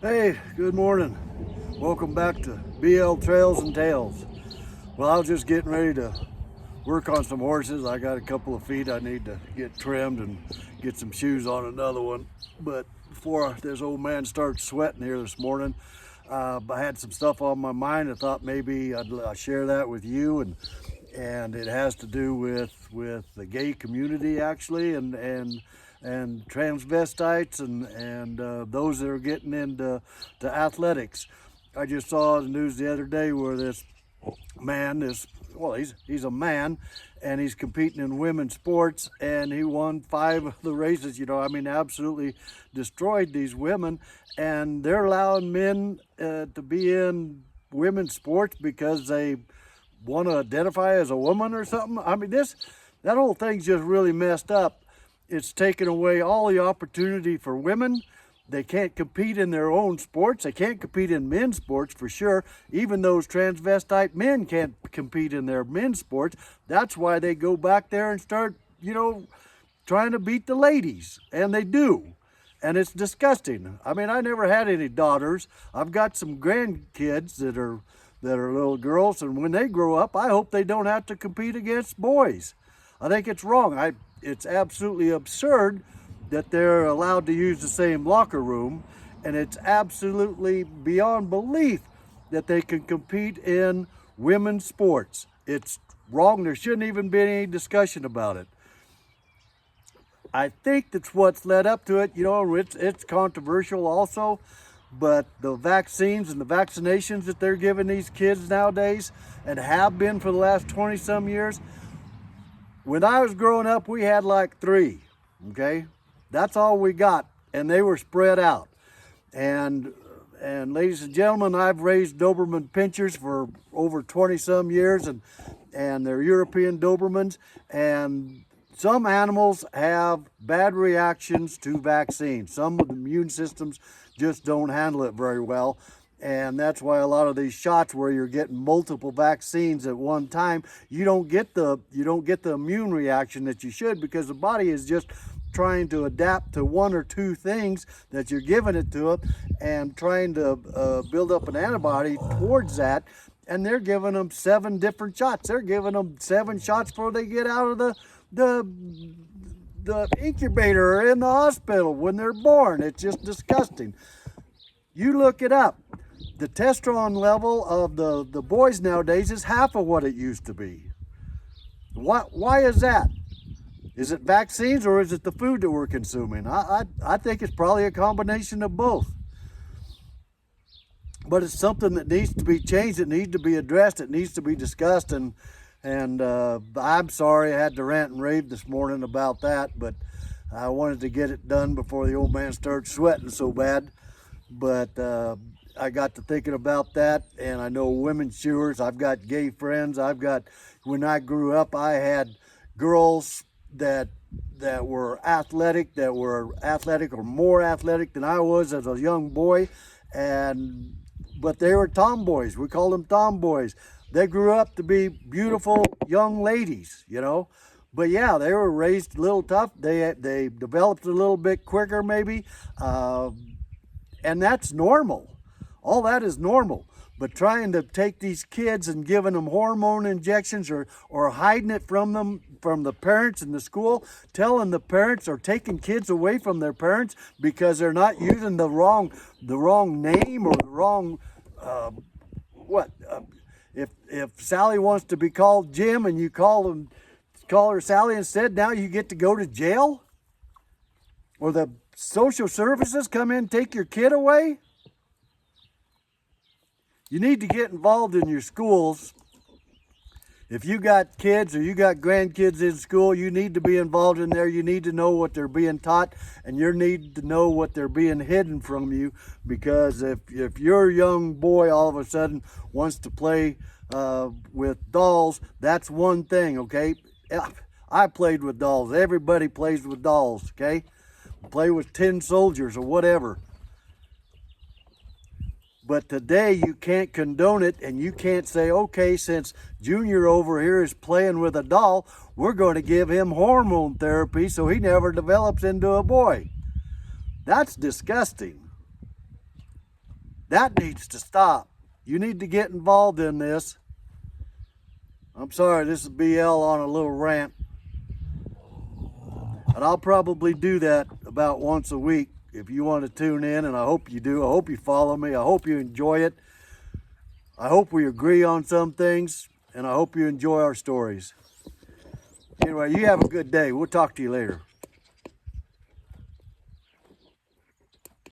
Hey, good morning. Welcome back to BL Trails and Tales. Well, I was just getting ready to work on some horses. I got a couple of feet I need to get trimmed and get some shoes on another one. But before this old man starts sweating here this morning, I had some stuff on my mind. I thought maybe I'd share that with you, and it has to do with the gay community actually, and transvestites and those that are getting into athletics. I just saw the news the other day where this man, he's a man, and he's competing in women's sports, and he won 5 of the races. Absolutely destroyed these women, and they're allowing men to be in women's sports because they want to identify as a woman or something. That whole thing's just really messed up. It's taken away all the opportunity for women. They can't compete in their own sports. They can't compete in men's sports for sure. Even those transvestite men can't compete in their men's sports. That's why they go back there and start, trying to beat the ladies. And they do. And it's disgusting. I never had any daughters. I've got some grandkids that are little girls, and when they grow up, I hope they don't have to compete against boys. I think it's wrong. It's absolutely absurd that they're allowed to use the same locker room, and it's absolutely beyond belief that they can compete in women's sports. It's wrong. There shouldn't even be any discussion about it. I think that's what's led up to it. It's controversial also, but the vaccines and the vaccinations that they're giving these kids nowadays, and have been for the last 20 some years. When I was growing up, we had like 3, okay? That's all we got, and they were spread out. And ladies and gentlemen, I've raised Doberman pinchers for over 20 some years, and they're European Dobermans, and some animals have bad reactions to vaccines. Some of the immune systems just don't handle it very well. And that's why a lot of these shots where you're getting multiple vaccines at one time, you don't get the immune reaction that you should, because the body is just trying to adapt to 1 or 2 things that you're giving it to it, and trying to build up an antibody towards that. And they're giving them 7 different shots. They're giving them 7 shots before they get out of the incubator or in the hospital when they're born. It's just disgusting. You look it up. The testosterone level of the boys nowadays is half of what it used to be. Why is that? Is it vaccines, or is it the food that we're consuming? I think it's probably a combination of both. But it's something that needs to be changed. It needs to be addressed. It needs to be discussed. And I'm sorry I had to rant and rave this morning about that, but I wanted to get it done before the old man started sweating so bad. But I got to thinking about that, and I know women shoers. I've got gay friends. When I grew up, I had girls that were athletic or more athletic than I was as a young boy, but they were tomboys. We called them tomboys. They grew up to be beautiful young ladies, But yeah, they were raised a little tough. They developed a little bit quicker maybe, and that's normal. All that is normal. But trying to take these kids and giving them hormone injections, or hiding it from them, from the parents in the school, telling the parents, or taking kids away from their parents because they're not using the wrong name, or the wrong if Sally wants to be called Jim and you call her Sally instead, now you get to go to jail? Or the social services come in and take your kid away? You need to get involved in your schools. If you got kids or you got grandkids in school, you need to be involved in there. You need to know what they're being taught, and you need to know what they're being hidden from you. Because if your young boy all of a sudden wants to play with dolls, that's one thing, okay? I played with dolls. Everybody plays with dolls, okay? Play with tin soldiers or whatever. But today you can't condone it, and you can't say, okay, since Junior over here is playing with a doll, we're going to give him hormone therapy so he never develops into a boy. That's disgusting. That needs to stop. You need to get involved in this. I'm sorry, this is BL on a little rant. And I'll probably do that about once a week if you want to tune in, and I hope you do. I hope you follow me. I hope you enjoy it. I hope we agree on some things, and I hope you enjoy our stories. Anyway, you have a good day. We'll talk to you later.